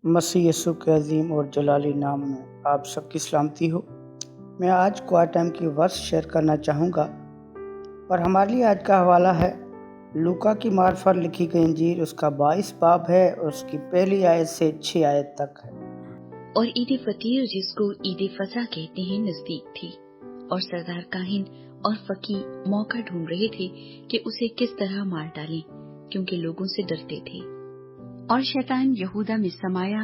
مسیح یسوع کے عظیم اور جلالی نام میں آپ سب کی سلامتی ہو۔ میں آج کوائٹ ٹائم کی ورس شیئر کرنا چاہوں گا اور ہمارے لیے آج کا حوالہ ہے لوکا کی معرفت لکھی گئی انجیل، اس کا 22 باب ہے اور اس کی پہلی آیت سے 6 آیت تک ہے۔ اور عید فطیر، جس کو عید فصح کہتے ہیں، نزدیک تھی، اور سردار کاہن اور فقیہ موقع ڈھونڈ رہے تھے کہ اسے کس طرح مار ڈالیں، کیونکہ لوگوں سے ڈرتے تھے۔ اور شیطان یہودا میں سمایا،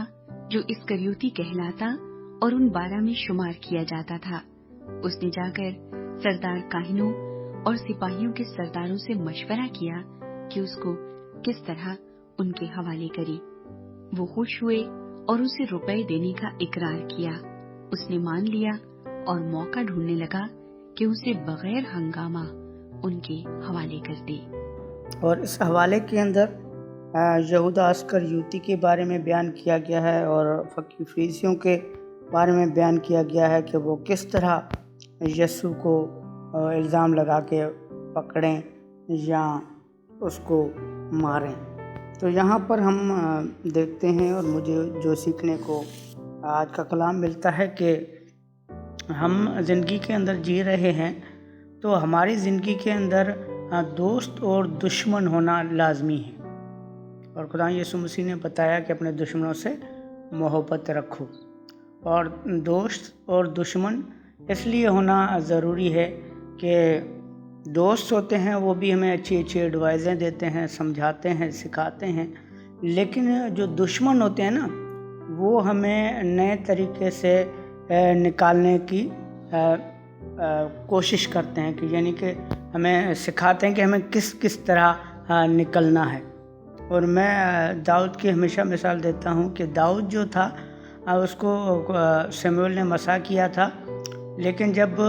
جو اسکریوتی کہلاتا اور ان 12 میں شمار کیا جاتا تھا۔ اس نے جا کر سردار کاہنوں اور سپاہیوں کے سرداروں سے مشورہ کیا کہ اس کو کس طرح ان کے حوالے کرے۔ وہ خوش ہوئے اور اسے روپے دینے کا اقرار کیا۔ اس نے مان لیا اور موقع ڈھونڈنے لگا کہ اسے بغیر ہنگامہ ان کے حوالے کر دے۔ اور اس حوالے کے اندر یہودا اسکریوتی کے بارے میں بیان کیا گیا ہے اور فقیہ فریسیوں کے بارے میں بیان کیا گیا ہے کہ وہ کس طرح یسوع کو الزام لگا کے پکڑیں یا اس کو ماریں۔ تو یہاں پر ہم دیکھتے ہیں اور مجھے جو سیکھنے کو آج کا کلام ملتا ہے کہ ہم زندگی کے اندر جی رہے ہیں تو ہماری زندگی کے اندر دوست اور دشمن ہونا لازمی ہے، اور خدا یسوع مسیح نے بتایا کہ اپنے دشمنوں سے محبت رکھو۔ اور دوست اور دشمن اس لیے ہونا ضروری ہے کہ دوست ہوتے ہیں وہ بھی ہمیں اچھی اچھی ایڈوائزیں دیتے ہیں، سمجھاتے ہیں، سکھاتے ہیں، لیکن جو دشمن ہوتے ہیں نا، وہ ہمیں نئے طریقے سے نکالنے کی کوشش کرتے ہیں، کہ یعنی کہ ہمیں سکھاتے ہیں کہ ہمیں کس طرح نکلنا ہے۔ اور میں داؤد کی ہمیشہ مثال دیتا ہوں کہ داؤد جو تھا اس کو سموئیل نے مسح کیا تھا، لیکن جب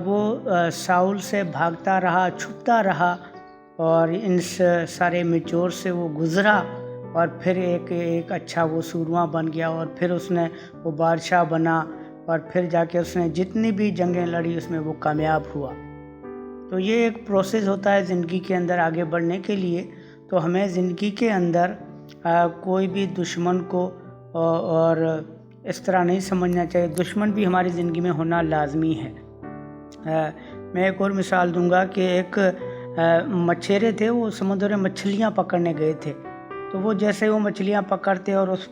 وہ ساؤل سے بھاگتا رہا، چھپتا رہا اور ان سارے میچور سے وہ گزرا اور پھر ایک اچھا وہ سورما بن گیا، اور پھر اس نے وہ بادشاہ بنا، اور پھر جا کے اس نے جتنی بھی جنگیں لڑی اس میں وہ کامیاب ہوا۔ تو یہ ایک پروسیس ہوتا ہے زندگی کے اندر آگے بڑھنے کے لیے۔ تو ہمیں زندگی کے اندر کوئی بھی دشمن کو اور اس طرح نہیں سمجھنا چاہیے، دشمن بھی ہماری زندگی میں ہونا لازمی ہے۔ میں ایک اور مثال دوں گا کہ ایک مچھیرے تھے، وہ سمندر میں مچھلیاں پکڑنے گئے تھے۔ تو وہ جیسے وہ مچھلیاں پکڑتے اور اس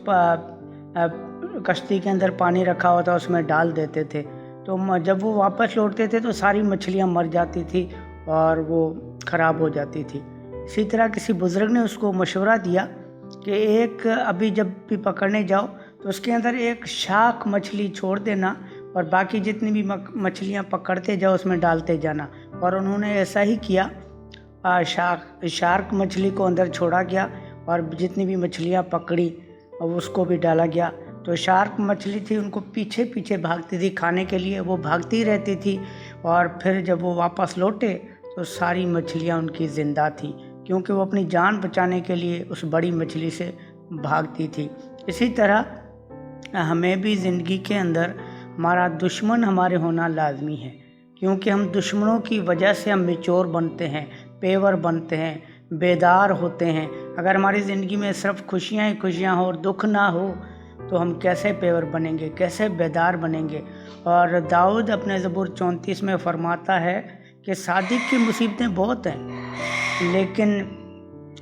کشتی کے اندر پانی رکھا ہوتا اس میں ڈال دیتے تھے، تو جب وہ واپس لوٹتے تھے تو ساری مچھلیاں مر جاتی تھی اور وہ خراب ہو جاتی تھی۔ اسی طرح کسی بزرگ نے اس کو مشورہ دیا کہ ابھی جب بھی پکڑنے جاؤ تو اس کے اندر ایک شاخ مچھلی چھوڑ دینا اور باقی جتنی بھی مچھلیاں پکڑتے جاؤ اس میں ڈالتے جانا۔ اور انہوں نے ایسا ہی کیا، شارک مچھلی کو اندر چھوڑا گیا اور جتنی بھی مچھلیاں پکڑی اس کو بھی ڈالا گیا۔ تو شارک مچھلی تھی، ان کو پیچھے پیچھے بھاگتی تھی کھانے کے لیے، وہ بھاگتی رہتی تھی، اور پھر جب وہ واپس لوٹے تو ساری مچھلیاں ان کی زندہ تھیں، کیونکہ وہ اپنی جان بچانے کے لیے اس بڑی مچھلی سے بھاگتی تھی۔ اسی طرح ہمیں بھی زندگی کے اندر ہمارا دشمن ہمارے ہونا لازمی ہے، کیونکہ ہم دشمنوں کی وجہ سے ہم میچور بنتے ہیں، پیور بنتے ہیں، بیدار ہوتے ہیں۔ اگر ہماری زندگی میں صرف خوشیاں ہی خوشیاں ہوں اور دکھ نہ ہو تو ہم کیسے پیور بنیں گے، کیسے بیدار بنیں گے؟ اور داؤد اپنے زبور 34 میں فرماتا ہے کہ صادق کی مصیبتیں بہت ہیں، لیکن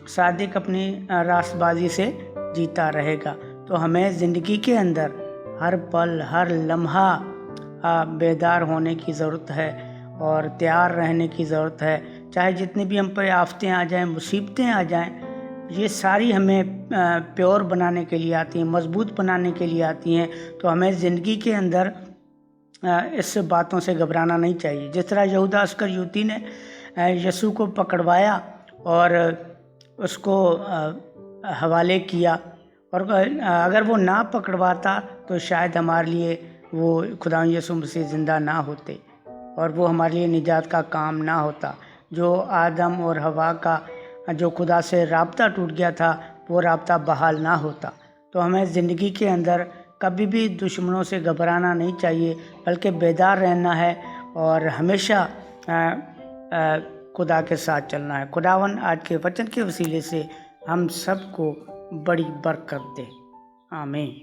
صادق اپنی راست بازی سے جیتا رہے گا۔ تو ہمیں زندگی کے اندر ہر پل، ہر لمحہ بیدار ہونے کی ضرورت ہے اور تیار رہنے کی ضرورت ہے۔ چاہے جتنی بھی ہم پر آفتیں آ جائیں، مصیبتیں آ جائیں، یہ ساری ہمیں پیور بنانے کے لیے آتی ہیں، مضبوط بنانے کے لیے آتی ہیں۔ تو ہمیں زندگی کے اندر اس باتوں سے گھبرانا نہیں چاہیے۔ جس طرح یہودا اسکریوتی نے یسوع کو پکڑوایا اور اس کو حوالے کیا، اور اگر وہ نہ پکڑواتا تو شاید ہمارے لیے وہ خدا یسوع مسیح زندہ نہ ہوتے اور وہ ہمارے لیے نجات کا کام نہ ہوتا۔ جو آدم اور حوا کا جو خدا سے رابطہ ٹوٹ گیا تھا وہ رابطہ بحال نہ ہوتا۔ تو ہمیں زندگی کے اندر کبھی بھی دشمنوں سے گھبرانا نہیں چاہیے، بلکہ بیدار رہنا ہے اور ہمیشہ خدا کے ساتھ چلنا ہے۔ خداوند آج کے وچن کے وسیلے سے ہم سب کو بڑی برکت دے۔ آمین.